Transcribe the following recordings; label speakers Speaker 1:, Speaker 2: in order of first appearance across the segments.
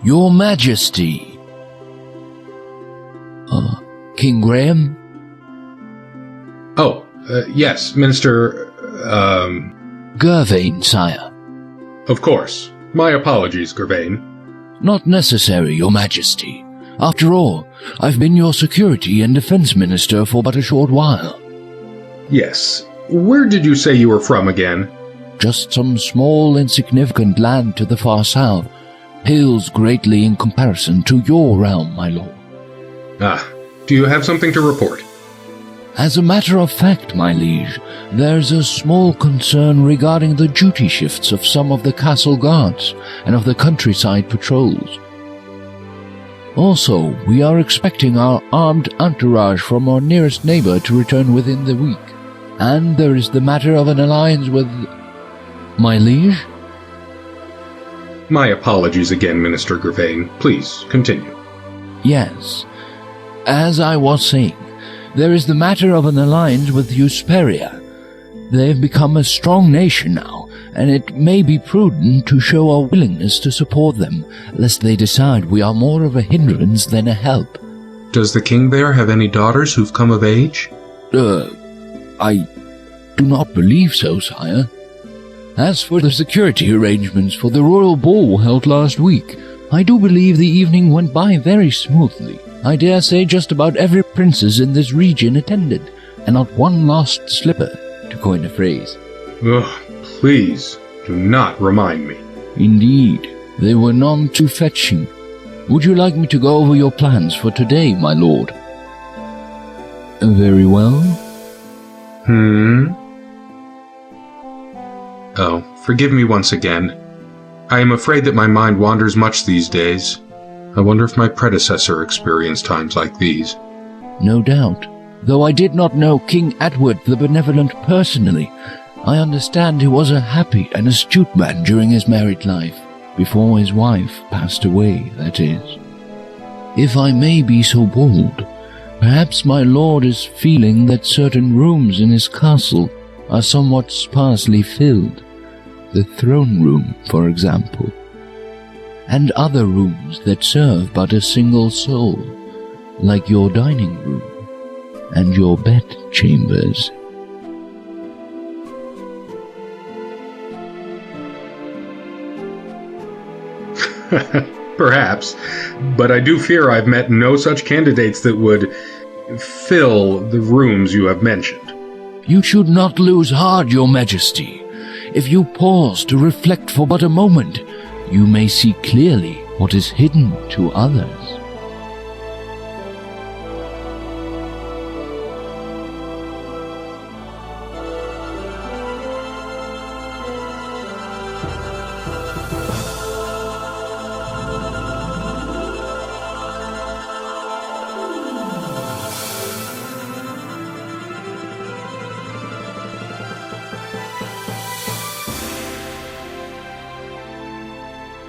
Speaker 1: Your Majesty. King Graham?
Speaker 2: Oh, yes, Minister,
Speaker 1: Gervain, sire.
Speaker 2: Of course. My apologies, Gervain.
Speaker 1: Not necessary, Your Majesty. After all, I've been your security and defense minister for but a short while.
Speaker 2: Yes. Where did you say you were from again?
Speaker 1: Just some small, insignificant land to the far south. Pales greatly in comparison to your realm, my lord.
Speaker 2: Ah, do you have something to report?
Speaker 1: As a matter of fact, my liege, there's a small concern regarding the duty shifts of some of the castle guards and of the countryside patrols. Also, we are expecting our armed entourage from our nearest neighbor to return within the week. And there is the matter of an alliance with... My liege?
Speaker 2: My apologies again, Minister Gervain. Please, continue.
Speaker 1: Yes. As I was saying, there is the matter of an alliance with Hesperia. They've become a strong nation now, and it may be prudent to show our willingness to support them, lest they decide we are more of a hindrance than a help.
Speaker 2: Does the king there have any daughters who've come of age?
Speaker 1: I do not believe so, sire. As for the security arrangements for the royal ball held last week, I do believe the evening went by very smoothly. I dare say just about every princess in this region attended, and not one lost slipper, to coin a phrase.
Speaker 2: Ugh, please, do not remind me.
Speaker 1: Indeed, they were none too fetching. Would you like me to go over your plans for today, my lord? Very well.
Speaker 2: Oh, forgive me once again. I am afraid that my mind wanders much these days. I wonder if my predecessor experienced times like these.
Speaker 1: No doubt. Though I did not know King Edward the Benevolent personally, I understand he was a happy and astute man during his married life, before his wife passed away, that is. If I may be so bold, perhaps my lord is feeling that certain rooms in his castle are somewhat sparsely filled. The throne room, for example, and other rooms that serve but a single soul, like your dining room and your bed chambers.
Speaker 2: Perhaps, but I do fear I've met no such candidates that would fill the rooms you have mentioned.
Speaker 1: You should not lose heart, Your Majesty. If you pause to reflect for but a moment, you may see clearly what is hidden to others.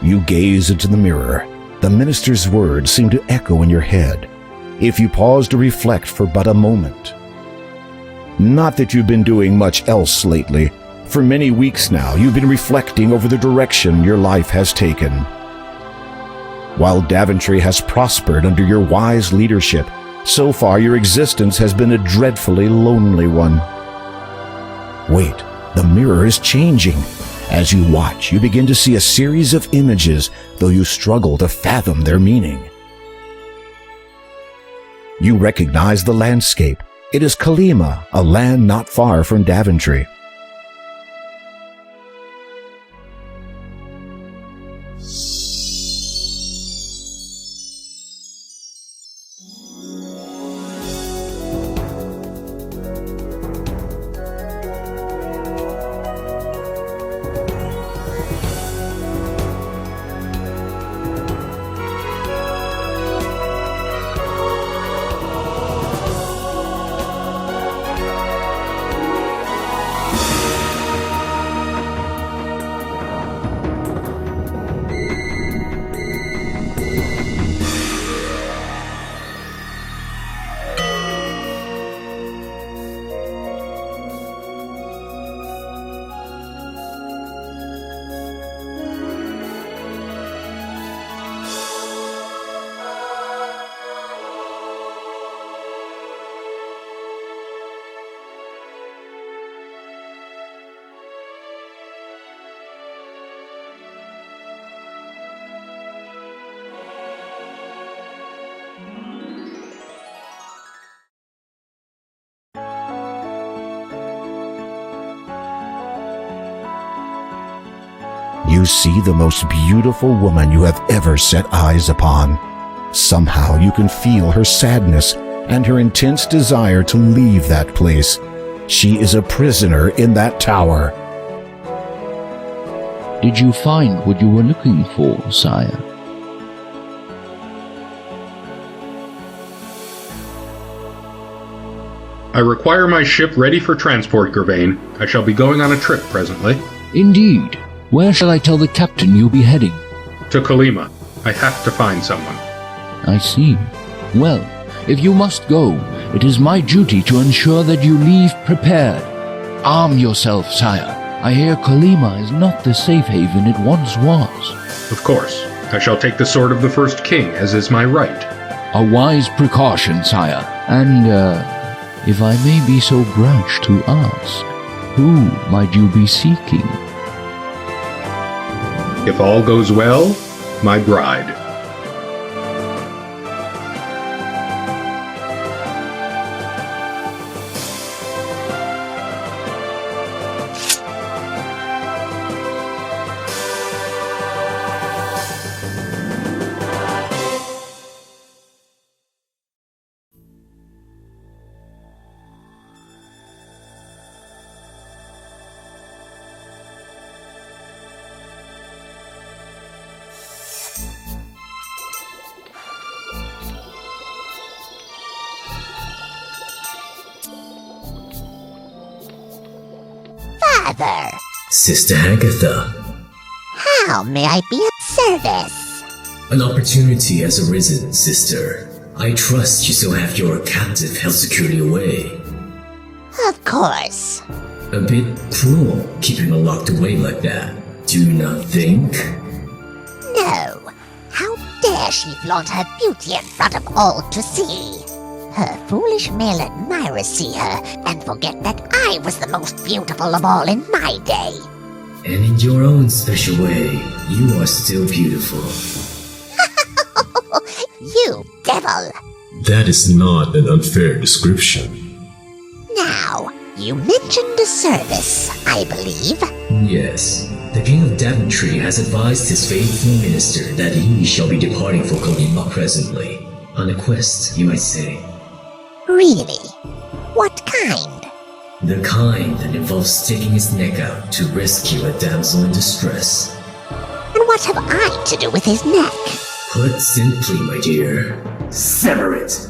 Speaker 3: You gaze into the mirror. The minister's words seem to echo in your head, if you pause to reflect for but a moment. Not that you've been doing much else lately. For many weeks now, you've been reflecting over the direction your life has taken. While Daventry has prospered under your wise leadership, so far your existence has been a dreadfully lonely one. Wait, the mirror is changing. As you watch, you begin to see a series of images, though you struggle to fathom their meaning. You recognize the landscape. It is Kalima, a land not far from Daventry. You see the most beautiful woman you have ever set eyes upon. Somehow you can feel her sadness and her intense desire to leave that place. She is a prisoner in that tower.
Speaker 1: Did you find what you were looking for, sire?
Speaker 2: I require my ship ready for transport, Gervain. I shall be going on a trip presently.
Speaker 1: Indeed. Where shall I tell the captain you'll be heading?
Speaker 2: To Kalima. I have to find someone.
Speaker 1: I see. Well, if you must go, it is my duty to ensure that you leave prepared. Arm yourself, sire. I hear Kalima is not the safe haven it once was.
Speaker 2: Of course. I shall take the sword of the first king, as is my right.
Speaker 1: A wise precaution, sire. And, if I may be so brash to ask, who might you be seeking?
Speaker 2: If all goes well, my bride.
Speaker 4: Father,
Speaker 5: Sister Agatha,
Speaker 4: how may I be of service?
Speaker 5: an opportunity has arisen, sister. I trust you still have your captive held securely away.
Speaker 4: Of course.
Speaker 5: A bit cruel keeping her locked away like that, do you not think?
Speaker 4: No. How dare she flaunt her beauty in front of all to see? Her foolish male admirers see her and forget that I was the most beautiful of all in my day.
Speaker 5: And in your own special way, you are still beautiful.
Speaker 4: You devil!
Speaker 6: That is not an unfair description.
Speaker 4: Now, you mentioned a service, I believe.
Speaker 5: Yes, the King of Daventry has advised his faithful minister that he shall be departing for Kalima presently. On a quest, you might say.
Speaker 4: Really? What kind?
Speaker 5: The kind that involves sticking his neck out to rescue a damsel in distress.
Speaker 4: And what have I to do with his neck?
Speaker 5: Put simply, my dear, sever it!